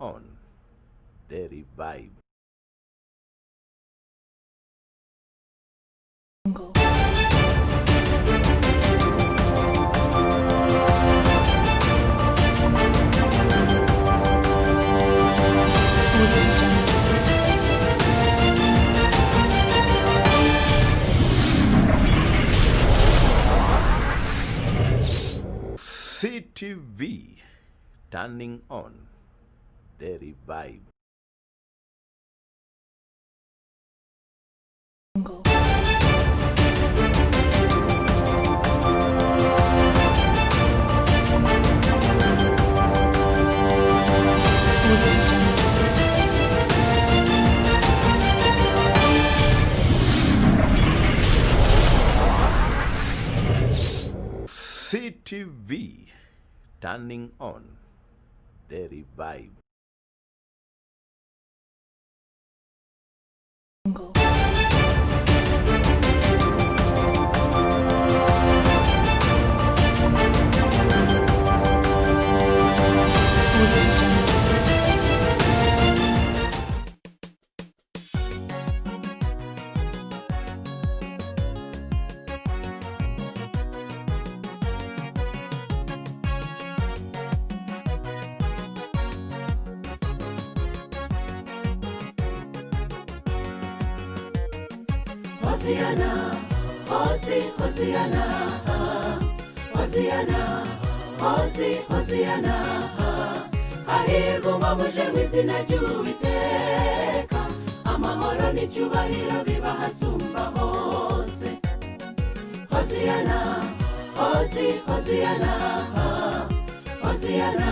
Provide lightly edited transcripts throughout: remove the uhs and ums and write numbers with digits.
on the revive. CTV turning on the revive. CTV turning on the revive. Hosiana, Hosiana, Hosiana, Hosiana, hahirwa umwamuje mu izina ry'Uwiteka, amahoro n'icyubahiro biba hasumba hose. Hosiana, Hosiana, Hosiana,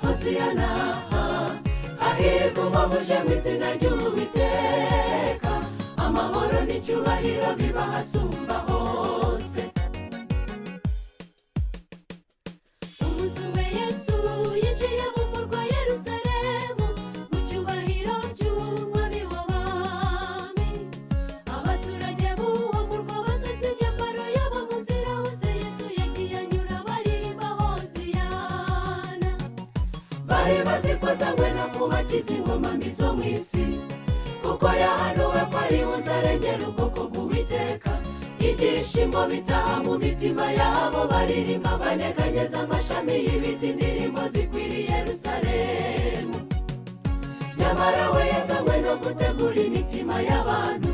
Hosiana, hahirwa umwamuje mu izina ry'Uwiteka, amahoro n'icyubahiro biba hasumba hose. Umunsi umwe Yesu yinjiye mu murwa Yerusalemu, mu cyubahiro cy'umwami w'abami. Abaturage b'uwo murwa basasa imyambaro yabo mu nzira hose Yesu yagiye anyura baririmba Hosiyana. Bari bazi ko azanywe no kubakiza ingoma mbi zo mu isi, kuko yahanuwe ko ari uzarengera ubwoko bw'Uwiteka. Ibyishimo bitaha mu mitima yabo, baririmba banyeganyeza amashami y'ibiti, indirimbo zikwiriye Yerusalemu. Nyamara we yazanywe no gutegura imitima y'abantu,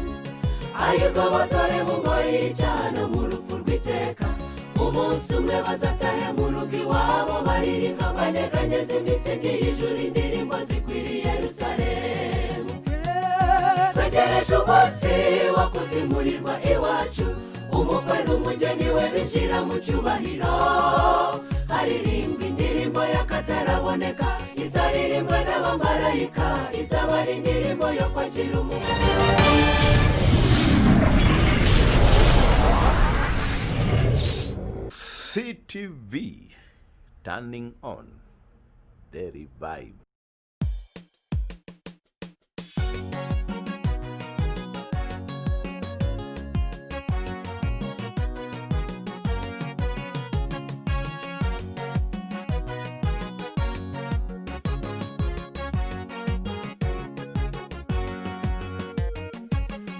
ayigobotore mu ngoyi y'icyaha no mu rupfu rw'iteka. Umunsi umwe bazatahe mu rugo iwabo, baririmba banyeganyeza imisingi y'ijuru, indirimbo zikwiriye Yerusalemu. Twegereje umunsi wo kuzimurirwa iwacu, umukwe n'umugeni we binjira mu cyubahiro. Haririmbwa indirimbo y'akataraboneka, izaririmbwa n'abamarayika, izaba ari indirimbo yo kwakira umukwe. CTV turning on the revive.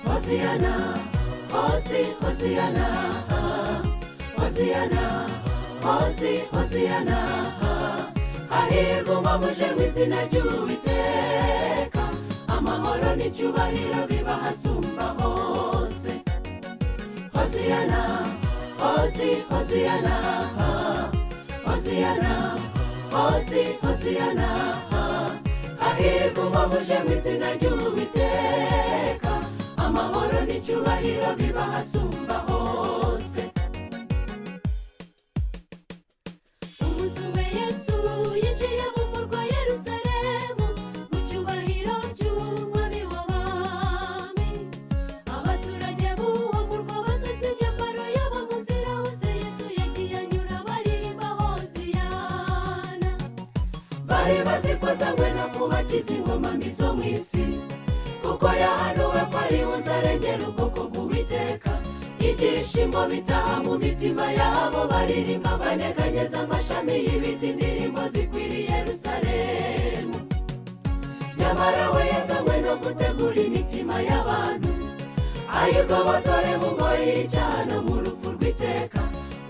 Hosiana, Hosiana, Hosiana, Hosiana, hahirwa umwamuje mu izina ry'Uwiteka, amahoro n'icyubahiro biba hasumba hose. Hosiana, Hosiana, Hosiana, Hosiana, hahirwa umwamuje mu izina ry'Uwiteka, amahoro n'icyubahiro biba hasumba hose. Umunsi umwe Yesu yinjiye mu murwa Yerusalemu, mu cyubahiro cy'umwami w'abami. Abaturage b'uwo murwa basasa imyambaro yabo mu nzira hose Yesu yagiye anyura baririmba Hosiyana. Bari bazi ko azanywe no kubakiza ingoma mbi zo mu isi, kuko yahanuwe ko ari uzarengera ubwoko bw'Uwiteka. Ibyishimo bitaha mu mitima yabo, baririmba banyeganyeza amashami y'ibiti, indirimbo zikwiriye Yerusalemu. ayigobotore mu ngoyi cyane mu rupfu rw'iteka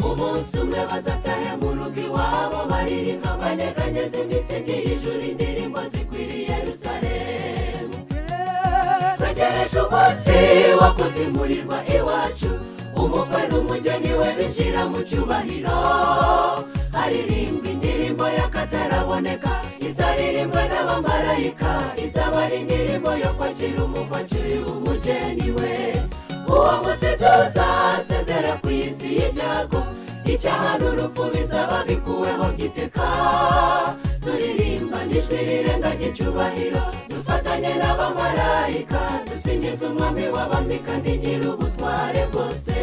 umunsi umwe bazatahe mu rugo iwabo baririmba banyeganyeza imisingi y'ijuru indirimbo zikwiriye Yerusalemu twegereje umunsi wo kuzimurirwa iwacu umukwe n'umugeni we binjira mu cyubahiro haririmbwa indirimbo y'akataraboneka izaririmbwa n'abamarayika izaba ari indirimbo yo kwakira umukwe acyuye umugeni we uwo munsi tuzasezera ku isi y'ibyago icyaha n'urupfu bizaba bikuweho by'iteka turirimba n'ijwi rirenga ry'icyubahiro dufatanye n'abamarayika dusingiza umwami w'abami kandi nyir'ubutware bwose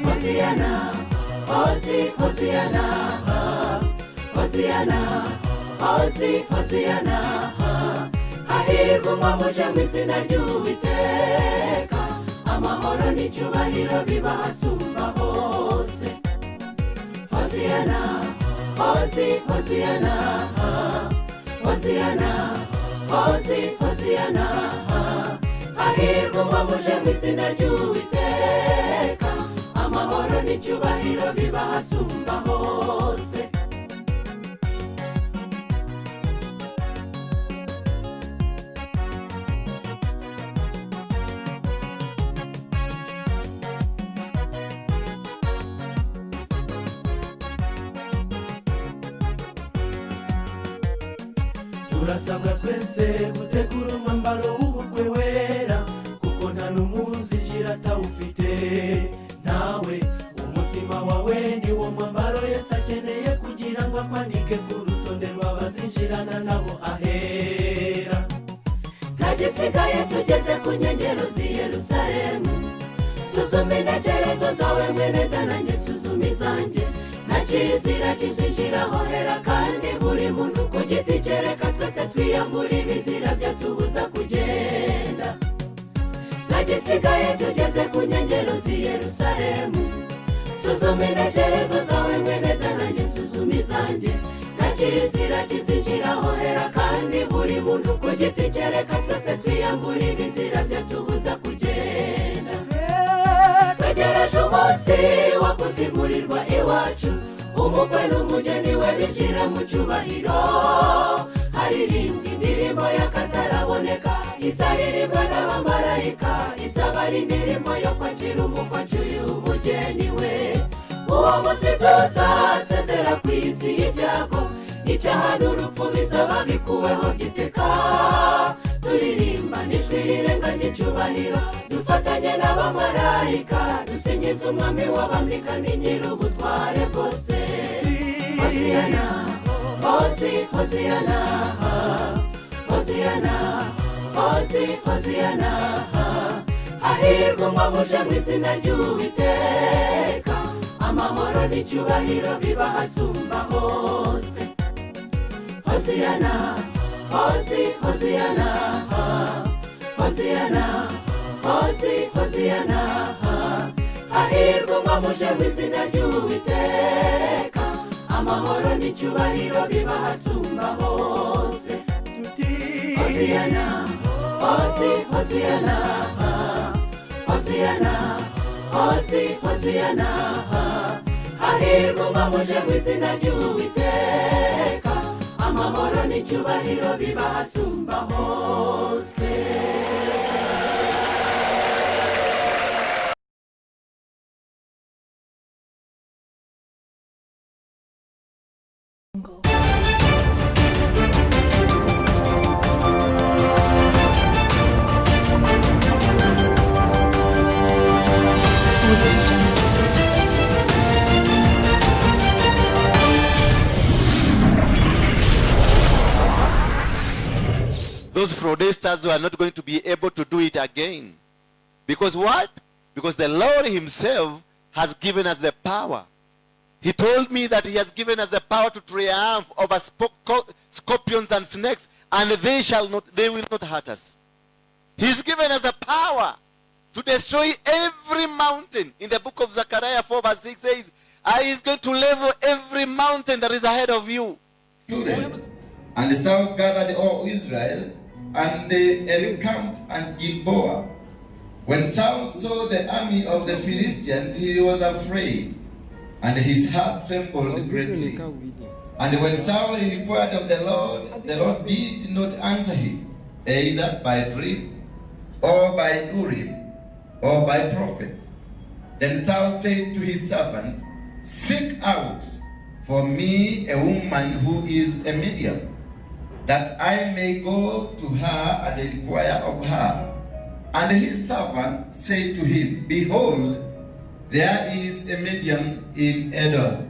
hoziyana hoziyana hoziyana hoziyana hahirwa umwami uje mu izina ry'Uwiteka amahoro n'icyubahiro biba hasumba hose hoziyana hoziyana hoziyana hoziyana hahirwa umwami uje mu izina ry'Uwiteka amahoro n'icyubahiro biba hasumba hose turasabwa twese gutegura umwambaro w'ubukwe wera kuko nta n'umunsi ngira atawufite nawe umutima wawe ni wo mwambaro Yesu akeneye kugira ngo akwanike ku rutonde rw'abazinjirana nabo ahera ntagisigaye tugeze ku nkengero z'i Yerusalemu suzuma intekerezo zawe mwene dananjye suzuma izanjye nta kizira kizinjiraho hera kandi buri muntu ku giti kereka twese twiyambura ibizira byatubuza kugenda ntagisigaye tugeze ku nkengero z'i Yerusalemu suzuma intekerezo zawe mwene dananjye suzuma izanjye nta kizira kizinjiraho hera kandi buri muntu ku giti kereka twese twiyambura ibizira byatubuza kugenda twegereje umunsi wo kuzimurirwa iwacu umukwe n'umugeni we binjira mu cyubahiro haririmbwa indirimbo y'akataraboneka izaririmbwa n'abamarayika izaba ari indirimbo yo kwakira umukwe acyuye umugeni we uwo munsi tuzasezera ku isi y'ibyago icyaha n'urupfu bizaba bikuweho by'iteka turirimba n'ijwi rirenga ry'icyubahiro dufatanye n'abamarayika dusingiza umwami w'abami kandi nyir'ubutware bwose hoziyana hoziyana hoziyana hoziyana hahirwa umwami uje mu izina ry'Uwiteka amahoro n'icyubahiro biba hasumba hose hoziyana hoziyana hoziyana hoziyana hahirwa umwami uje mu izina ry'Uwiteka amahoro n'icyubahiro biba hasumba hose hoziyana hoziyana hoziyana hoziyana hahirwa umwami uje mu izina ry'Uwiteka amahoro n'icyubahiro biba hasumba hose Those fraudsters who are not going to be able to do it again. Because what? Because the Lord himself has given us the power. He told me that he has given us the power to triumph over scorpions and snakes, and they will not hurt us. He's given us the power to destroy every mountain. In the book of Zechariah 4 verse 6 says, he is going to level every mountain that is ahead of you. And Saul gathered all Israel, and they encamped at Gilboa. When Saul saw the army of the Philistines, he was afraid, and his heart trembled greatly. And when Saul inquired of the Lord did not answer him, either by dream, or by Urim, or by prophets. Then Saul said to his servant, "Seek out for me a woman who is a medium, that I may go to her and inquire of her." And his servant said to him, "Behold, there is a medium in Edom."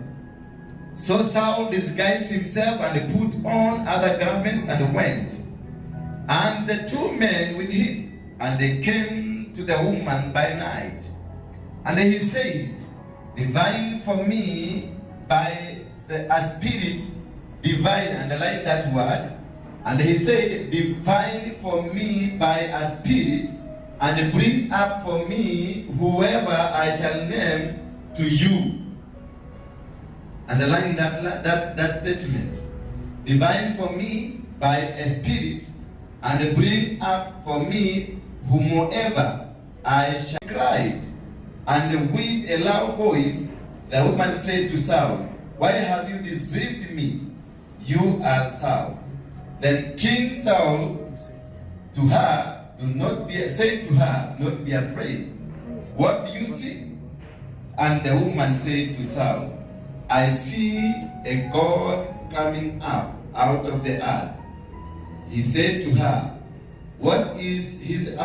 So Saul disguised himself and put on other garments and went, and the two men with him, and they came to the woman by night. And he said, "Divine for me by a spirit divine," underline that word. And he said, "Divine for me by a spirit, and bring up for me whoever I shall name to you." Underline that statement. Divine for me by a spirit, and bring up for me whomever I shall. Cried, and with a loud voice the woman said to Saul, "Why have you deceived me? You are Saul." Then King Saul to her, said to her, "Not be afraid. What do you see?" And the woman said to Saul, "I see a God coming up out of the earth." He said to her, "What is his